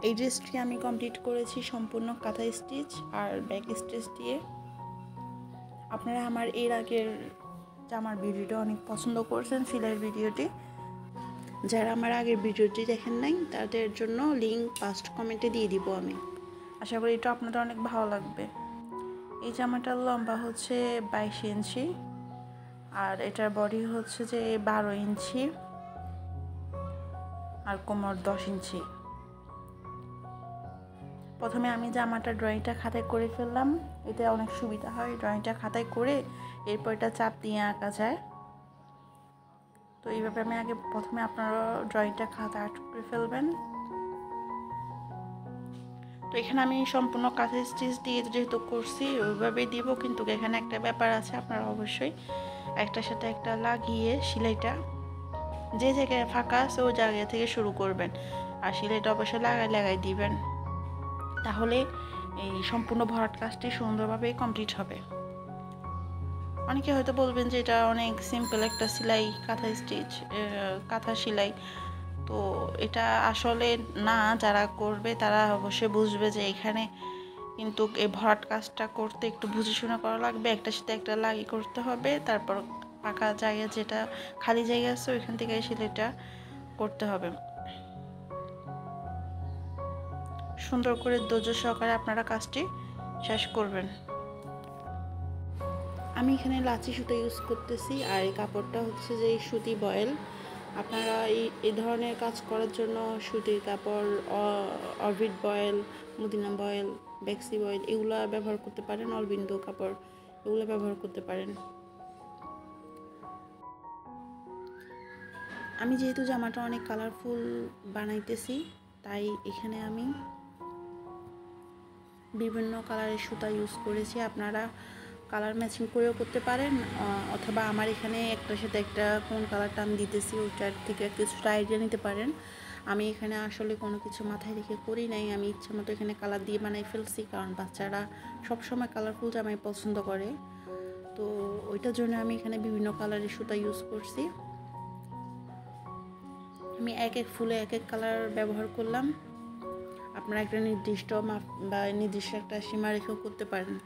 এই ড্রেসটি আমি কমপ্লিট করেছি সম্পূর্ণ কাঁথা স্টিচ আর ব্যাক স্টিচ দিয়ে। আপনারা আমার এর আগের জামার ভিডিওটা অনেক পছন্দ করছেন, সেলাইয়ের ভিডিওটি। যারা আমার আগের ভিডিওটি দেখেন নাই তাদের জন্য লিঙ্ক ফার্স্ট কমেন্টে দিয়ে দিব আমি। আশা করি এটা আপনাদের অনেক ভালো লাগবে। এই জামাটার লম্বা হচ্ছে 22 ইঞ্চি আর এটার বডি হচ্ছে যে 12 ইঞ্চি আর কোমর 10 ইঞ্চি। প্রথমে আমি জামাটা ড্রয়িংটা খাতায় করে ফেললাম, এতে অনেক সুবিধা হয়। ড্রয়িংটা খাতায় করে এরপর এটা চাপ দিয়ে আঁকা যায়। তো এইভাবে আমি প্রথমে আপনারা ড্রয়িংটা খাতায় আর্ট করে ফেলবেন। তো এখানে আমি সম্পূর্ণ কাঁথা স্টিচ দিয়ে যেহেতু করছি ওইভাবেই দিব, কিন্তু এখানে একটা ব্যাপার আছে, আপনারা অবশ্যই একটার সাথে একটা লাগিয়ে সেলাইটা যে জায়গায় ফাঁকা আছে ওই জায়গা থেকে শুরু করবেন আর সেলাইটা অবশ্যই লাগাই দিবেন, তাহলে এই সম্পূর্ণ ভরাট কাজটি সুন্দরভাবে কমপ্লিট হবে। অনেকে হয়তো বলবেন যে এটা অনেক সিম্পল একটা সেলাই, কাঁথা স্টিচ, কাঁথা সেলাই। তো এটা আসলে না, যারা করবে তারা অবশ্যই বুঝবে যে এখানে কিন্তু এই ভরাট কাজটা করতে একটু বুঝে শুনে করা লাগবে, একটার সাথে একটা লাগিয়ে করতে হবে। তারপর ফাঁকা জায়গা যেটা খালি জায়গা আছে ওইখান থেকে সেলাইটা করতে হবে। সুন্দর করে ধৈর্য সহকারে আপনারা কাজটি শেষ করবেন। আমি এখানে লাচি সুতা ইউজ করতেছি আর এই কাপড়টা হচ্ছে যে সুতি বয়েল। আপনারা এই ধরনের কাজ করার জন্য সুতির কাপড়, অরবিট বয়েল, মদিনা বয়েল, বেক্সি বয়েল এগুলো ব্যবহার করতে পারেন, অরবিন্দু কাপড় এগুলো ব্যবহার করতে পারেন। আমি যেহেতু জামাটা অনেক কালারফুল বানাইতেছি তাই এখানে আমি বিভিন্ন কালারের সুতা ইউজ করেছি। আপনারা কালার ম্যাচিং করেও করতে পারেন, অথবা আমার এখানে একটার সাথে একটা কোন কালারটা আমি দিতেছি ওইটার থেকে কিছুটা আইডিয়া নিতে পারেন। আমি এখানে আসলে কোনো কিছু মাথায় রেখে করি নাই, আমি ইচ্ছা মতো এখানে কালার দিয়ে বানাই ফেলছি, কারণ বাচ্চারা সবসময় কালারফুল জামাই পছন্দ করে। তো ওইটার জন্য আমি এখানে বিভিন্ন কালারের সুতা ইউজ করছি। আমি এক এক ফুলে এক এক কালার ব্যবহার করলাম। আপনারা একটা নির্দিষ্ট মাপ বা নির্দিষ্ট একটা সীমা রেখেও করতে পারেন।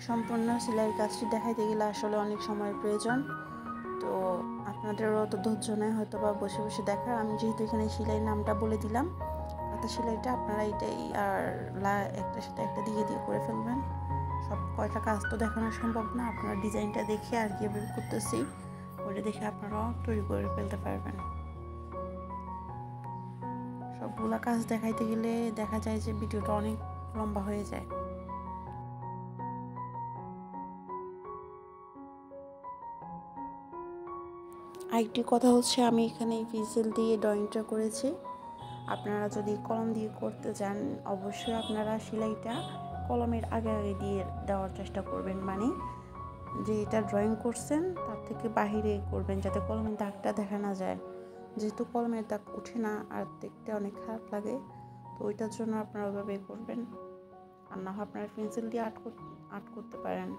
সম্পূর্ণ সেলাইয়ের কাজটি দেখাইতে গেলে আসলে অনেক সময়ের প্রয়োজন, তো আপনাদেরও অত ধৈর্য নেই হয়তো বা বসে বসে দেখার। আমি যেহেতু এখানে সেলাইয়ের নামটা বলে দিলাম, কাঁথা সেলাইটা আপনারা এটাই আর একটার সাথে একটা দিয়ে করে ফেলবেন। সব কয়টা কাজ তো দেখানো সম্ভব না, আপনারা ডিজাইনটা দেখে আর কীভাবে করতেছি ওইটা দেখে আপনারাও তৈরি করে ফেলতে পারবেন। সবগুলা কাজ দেখাইতে গেলে দেখা যায় যে ভিডিওটা অনেক লম্বা হয়ে যায়। আরেকটি কথা হচ্ছে, আমি এখানে পেন্সিল দিয়ে ড্রয়িংটা করেছি। আপনারা যদি কলম দিয়ে করতে চান অবশ্যই আপনারা সেলাইটা কলমের আগে আগে দিয়ে দেওয়ার চেষ্টা করবেন, মানে যে এটা ড্রয়িং করছেন তার থেকে বাহিরে করবেন যাতে কলমের দাগটা দেখা না যায়। যেহেতু কলমের দাগ উঠে না আর দেখতে অনেক খারাপ লাগে, তো ওইটার জন্য আপনারা ওইভাবে করবেন। আর না হয় আপনারা পেন্সিল দিয়ে আর্ট করতে পারেন।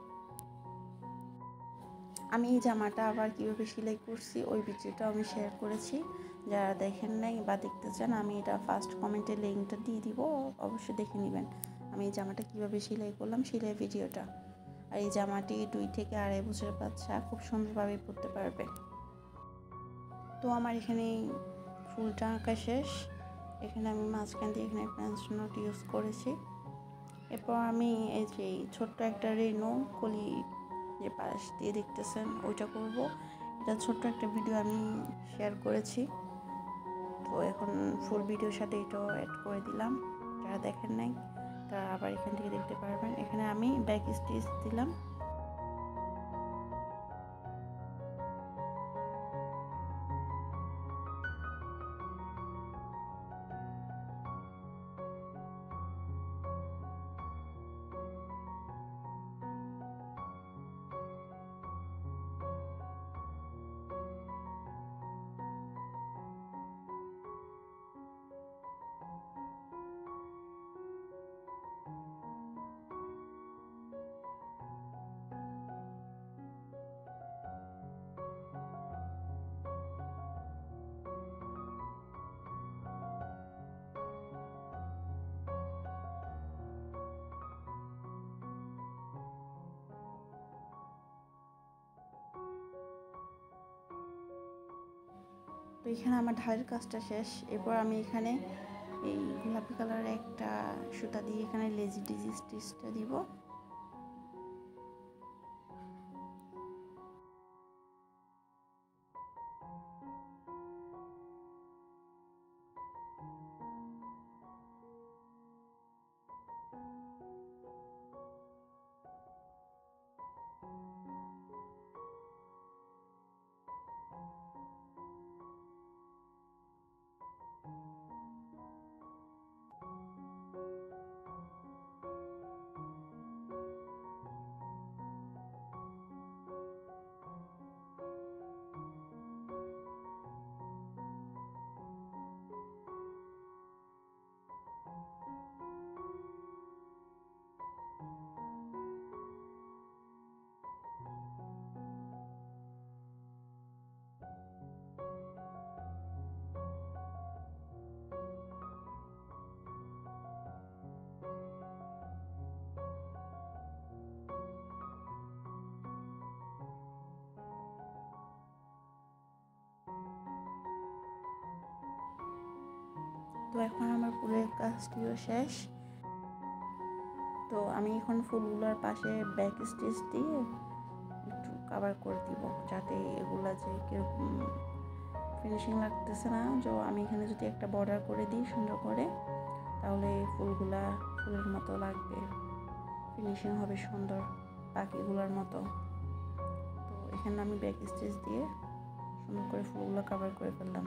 আমি এই জামাটা আবার কীভাবে সেলাই করছি ওই ভিডিওটা আমি শেয়ার করেছি, যারা দেখেন নাই বা দেখতে চান আমি এটা ফার্স্ট কমেন্টে লিঙ্কটা দিয়ে দিব, অবশ্যই দেখে নেবেন আমি এই জামাটা কীভাবে সেলাই করলাম সেলাই ভিডিওটা। আর এই জামাটি 2 থেকে 2.5 বছরের বাচ্চা খুব সুন্দরভাবে পরতে পারবে। তো আমার এখানে ফুলটা আঁকা শেষ, এখানে আমি মাঝখান দিয়ে এখানে পেন্স নোট ইউজ করেছি। এরপর আমি এই যে ছোট্ট একটা রেনু কলি যে পাশ দিয়ে দেখতেছেন ওইটা করব। এটা ছোট্ট একটা ভিডিও আমি শেয়ার করেছি, তো এখন ফুল ভিডিওর সাথে এটাও অ্যাড করে দিলাম। যারা দেখেন নাই তারা আবার এখান থেকে দেখতে পারবেন। এখানে আমি ব্যাক স্টিচ দিলাম। তো এখানে আমার ঢালের কাজটা শেষ। এরপর আমি এখানে এই গোলাপি কালারের একটা সুতা দিয়ে এখানে লেজি ডিজি স্টিচটা দিব। তো এখন আমার ফুলের কাজটিও শেষ। তো আমি এখন ফুলগুলোর পাশে ব্যাক স্টিচ দিয়ে একটু কভার করে দিব, যাতে এগুলা যে কীরকম ফিনিশিং লাগতেছে না। তো আমি এখানে যদি একটা বর্ডার করে দিই সুন্দর করে, তাহলে ফুলগুলা ফুলের মতো লাগবে, ফিনিশিং হবে সুন্দর বাকিগুলোর মতো। তো এখানে আমি ব্যাক স্টিচ দিয়ে সুন্দর করে ফুলগুলো কভার করে ফেললাম।